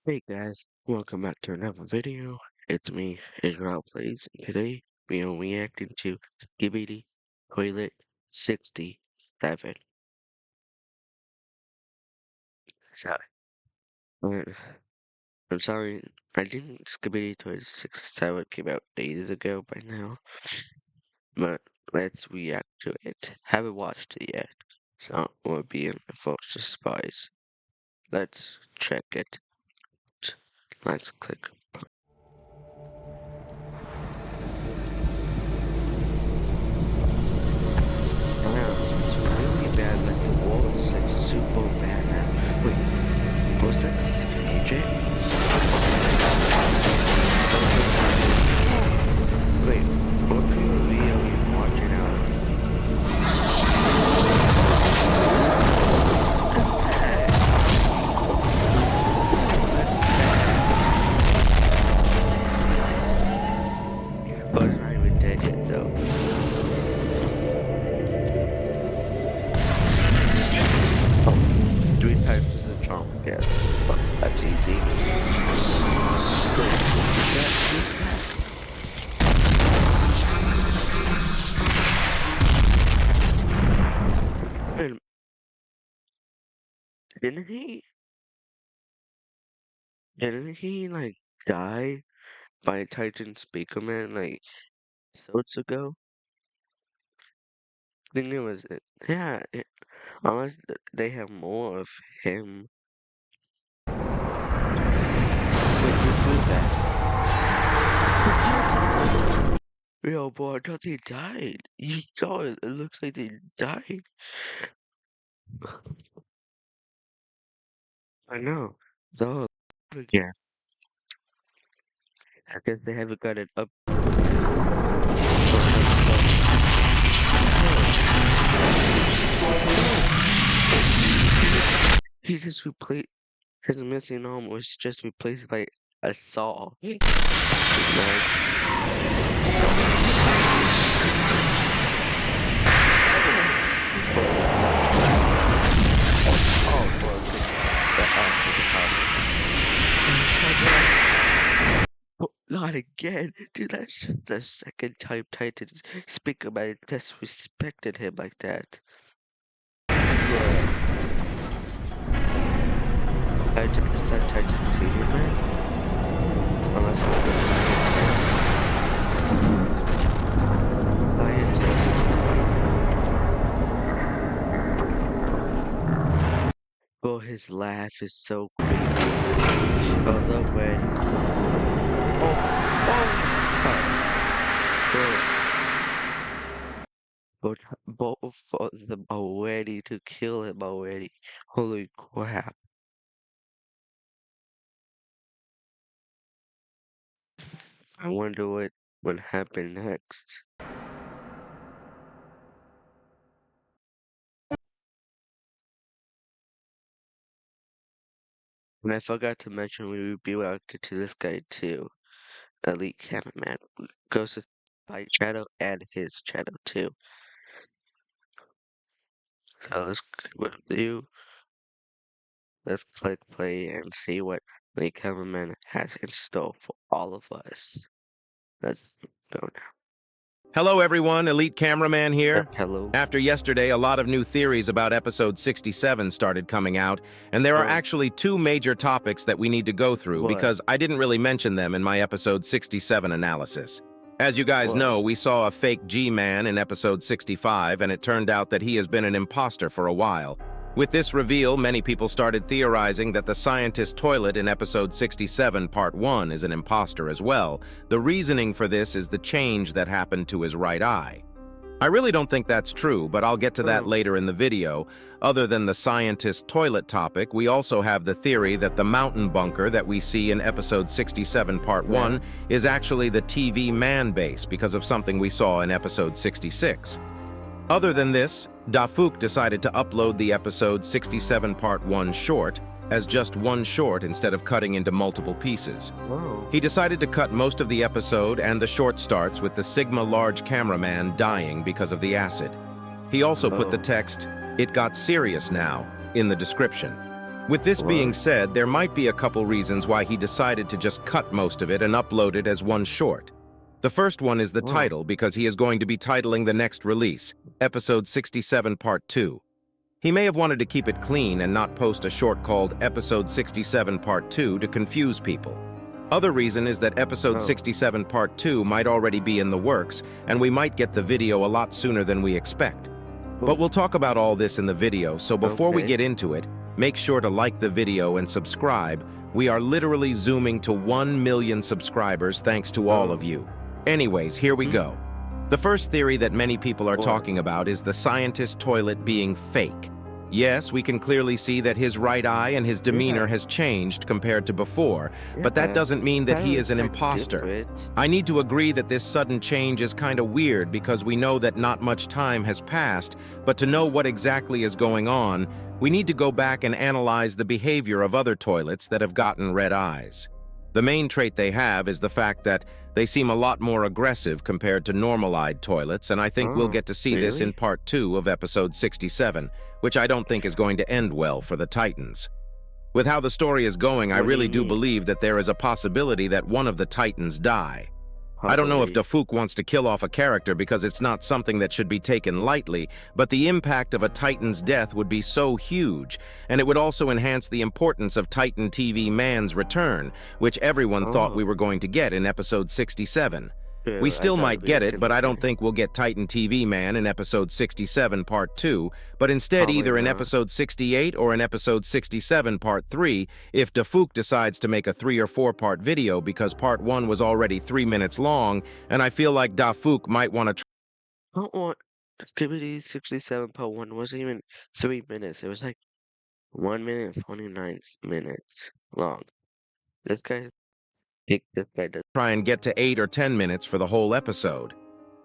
Hey guys, welcome back to another video. It's me, Israellplayz, and today we are reacting to Skibidi Toilet 67. Sorry. Uh, I'm sorry, I didn't Skibidi Toilet 67 came out days ago by now, but let's react to it. Haven't watched it yet, so we're being forced to spies. Let's check it. Let's click. Wow, it's really bad, like the wall is like super bad now. Wait, was that the second agent? Wait, what POV are we watching out? What's that? Oh, it's not even dead yet though. Oh, 3 times is the charm, yes. Oh, that's easy. Wait, who's that? Wait, didn't he, didn't he like die by Titan Speaker Man like episodes ago? I think it was, yeah, unless they have more of him. Wait, who flew that? Yo, boy, I thought they died. You saw it. It looks like they died. I know. So, again. I guess they haven't got it up. He just replaced his missing arm was just replaced by a saw. Nice. Oh, not again. Dude, that's the second time Titan's speaker man disrespected him like that. Yeah. Titan, is that Titanium man? Unless we're the scientist. Oh, his laugh is so creepy. Oh, the way. But both of them are ready to kill him already. Holy crap. I wonder what would happen next. And I forgot to mention we would be reacted to this guy too. Elite Cameraman. Goes to fight channel and his channel too. So let's click play and see what Elite Cameraman has in store for all of us. Let's go now. Hello everyone, Elite Cameraman here. Hello. After yesterday, a lot of new theories about episode 67 started coming out, and there are actually two major topics that we need to go through because I didn't really mention them in my episode 67 analysis. As you guys know, we saw a fake G-Man in episode 65, and it turned out that he has been an imposter for a while. With this reveal, many people started theorizing that the scientist toilet in episode 67, part 1, is an imposter as well. The reasoning for this is the change that happened to his right eye. I really don't think that's true, but I'll get to that later in the video. Other than the scientist toilet topic, we also have the theory that the mountain bunker that we see in episode 67, part 1, is actually the TV man base because of something we saw in episode 66. Other than this, Dafuk decided to upload the episode 67 part 1 short as just one short instead of cutting into multiple pieces. He decided to cut most of the episode, and the short starts with the Sigma large cameraman dying because of the acid. He also put the text, "It got serious now," in the description. With this being What? said, there might be a couple reasons why he decided to just cut most of it and upload it as one short. The first one is the Whoa. title, because he is going to be titling the next release, Episode 67 Part 2. He may have wanted to keep it clean and not post a short called Episode 67 Part 2 to confuse people. Other reason is that Episode 67 Part 2 might already be in the works, and we might get the video a lot sooner than we expect. But we'll talk about all this in the video, so before we get into it, make sure to like the video and subscribe. We are literally zooming to 1 million subscribers thanks to all of you. Anyways, here we go. The first theory that many people are talking about is the scientist toilet being fake. Yes, we can clearly see that his right eye and his demeanor has changed compared to before, but that doesn't mean that he is an imposter. I need to agree that this sudden change is kind of weird because we know that not much time has passed, but to know what exactly is going on, we need to go back and analyze the behavior of other toilets that have gotten red eyes. The main trait they have is the fact that they seem a lot more aggressive compared to normal-eyed toilets, and I think we'll get to see this in Part 2 of Episode 67, which I don't think is going to end well for the Titans. With how the story is going, I really do believe that there is a possibility that one of the Titans die. I don't know if Dafouk wants to kill off a character because it's not something that should be taken lightly, but the impact of a Titan's death would be so huge, and it would also enhance the importance of Titan TV Man's return, which everyone thought we were going to get in Episode 67. We still might get it, but I don't think we'll get Titan TV Man in Episode 67 Part 2, but instead either in Episode 68 or in Episode 67 Part 3 if Dafouk decides to make a 3 or 4 part video because Part 1 was already 3 minutes long, and I feel like Dafouk might want to Skibidi 67 Part 1 wasn't even 3 minutes. It was like 1 minute and 29 minutes long. This guy does. try and get to 8 or 10 minutes for the whole episode.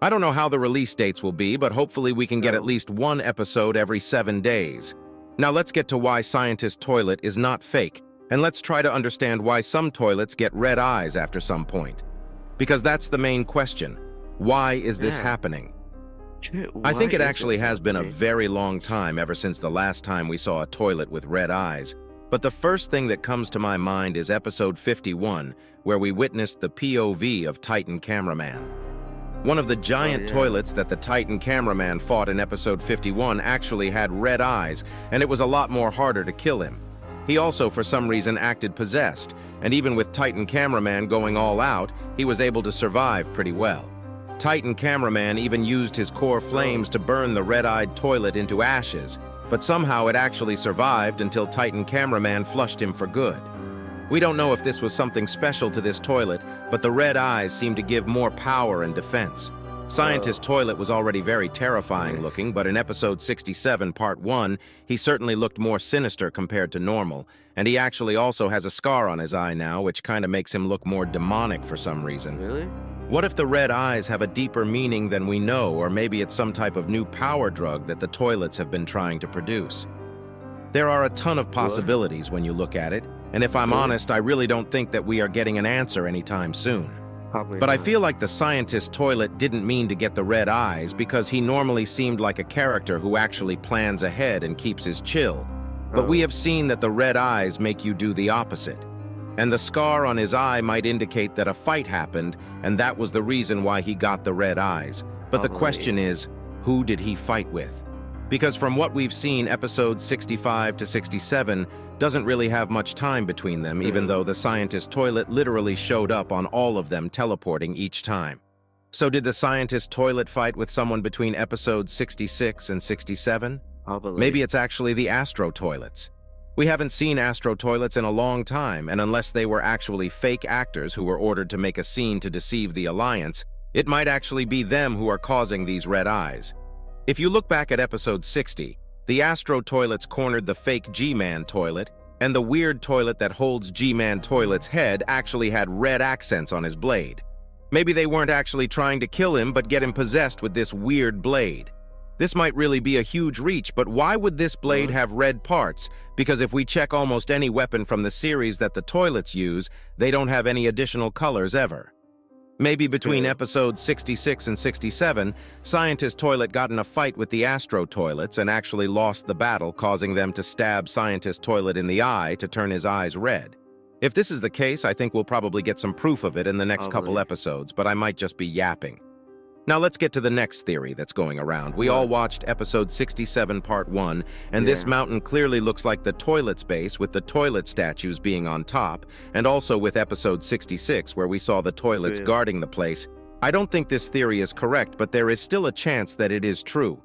I don't know how the release dates will be, but hopefully we can get at least one episode every 7 days. Now let's get to why Scientist Toilet is not fake, and let's try to understand why some toilets get red eyes after some point. Because that's the main question. Why is this happening? I think it actually has been a very long time ever since the last time we saw a toilet with red eyes. But the first thing that comes to my mind is Episode 51, where we witnessed the POV of Titan Cameraman. One of the giant toilets that the Titan Cameraman fought in Episode 51 actually had red eyes, and it was a lot more harder to kill him. He also, for some reason, acted possessed, and even with Titan Cameraman going all out, he was able to survive pretty well. Titan Cameraman even used his core flames to burn the red-eyed toilet into ashes, but somehow it actually survived until Titan Cameraman flushed him for good. We don't know if this was something special to this toilet, but the red eyes seem to give more power and defense. Scientist Toilet was already very terrifying looking, but in Episode 67 Part 1, he certainly looked more sinister compared to normal, and he actually also has a scar on his eye now, which kind of makes him look more demonic for some reason. Really? What if the red eyes have a deeper meaning than we know, or maybe it's some type of new power drug that the toilets have been trying to produce? There are a ton of possibilities when you look at it, and if I'm honest, I really don't think that we are getting an answer anytime soon. But I feel like the Scientist Toilet didn't mean to get the red eyes because he normally seemed like a character who actually plans ahead and keeps his chill. But we have seen that the red eyes make you do the opposite. And the scar on his eye might indicate that a fight happened, and that was the reason why he got the red eyes. But the question is, who did he fight with? Because from what we've seen, Episodes 65 to 67 doesn't really have much time between them, even though the Scientist Toilet literally showed up on all of them, teleporting each time. So did the Scientist Toilet fight with someone between Episodes 66 and 67? Maybe it's actually the Astro Toilets. We haven't seen Astro Toilets in a long time, and unless they were actually fake actors who were ordered to make a scene to deceive the Alliance, it might actually be them who are causing these red eyes. If you look back at Episode 60, the Astro Toilets cornered the fake G-Man toilet, and the weird toilet that holds G-Man toilet's head actually had red accents on his blade. Maybe they weren't actually trying to kill him, but get him possessed with this weird blade. This might really be a huge reach, but why would this blade have red parts? Because if we check almost any weapon from the series that the toilets use, they don't have any additional colors ever. Maybe between True. episodes 66 and 67, Scientist Toilet got in a fight with the Astro Toilets and actually lost the battle, causing them to stab Scientist Toilet in the eye to turn his eyes red. If this is the case, I think we'll probably get some proof of it in the next couple Probably. episodes, but I might just be yapping. Now let's get to the next theory that's going around. We all What? watched episode 67 part 1, and this Yeah. mountain clearly looks like the toilet's base with the toilet statues being on top, and also with episode 66 where we saw the toilets True. guarding the place. I don't think this theory is correct, but there is still a chance that it is true.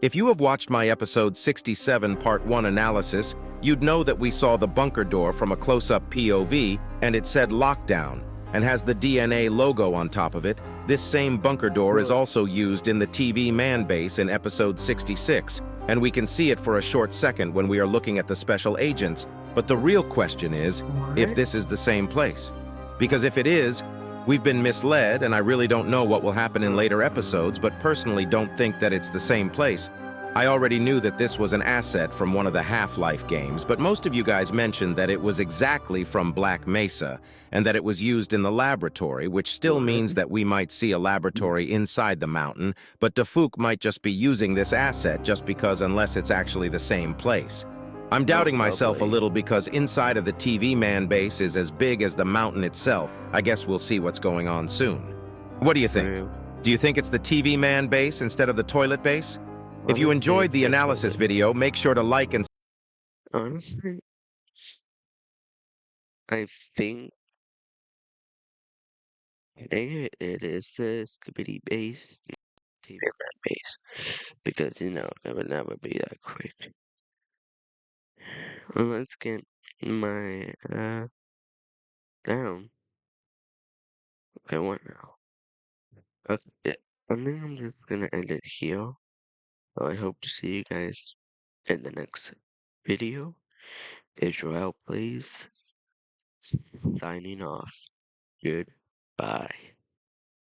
If you have watched my episode 67 part 1 analysis, you'd know that we saw the bunker door from a close-up POV, and it said lockdown, and has the DNA logo on top of it. This same bunker door is also used in the TV man base in episode 66, and we can see it for a short second when we are looking at the special agents. But the real question is if this is the same place. Because if it is, we've been misled, and I really don't know what will happen in later episodes, but personally don't think that it's the same place. I already knew that this was an asset from one of the Half-Life games, but most of you guys mentioned that it was exactly from Black Mesa, and that it was used in the laboratory, which still means that we might see a laboratory inside the mountain, but Defuk might just be using this asset just because unless it's actually the same place. I'm doubting myself a little because inside of the TV man base is as big as the mountain itself. I guess we'll see what's going on soon. What do you think? True. Do you think it's the TV man base instead of the toilet base? If you enjoyed the analysis video, make sure to like and Honestly, I think it is the Skibidi base, TV man base, because it would never be that quick. Let's get my down. Okay, what now? Okay, I think I'm just gonna end it here. I hope to see you guys in the next video. Israellplayz signing off. Goodbye.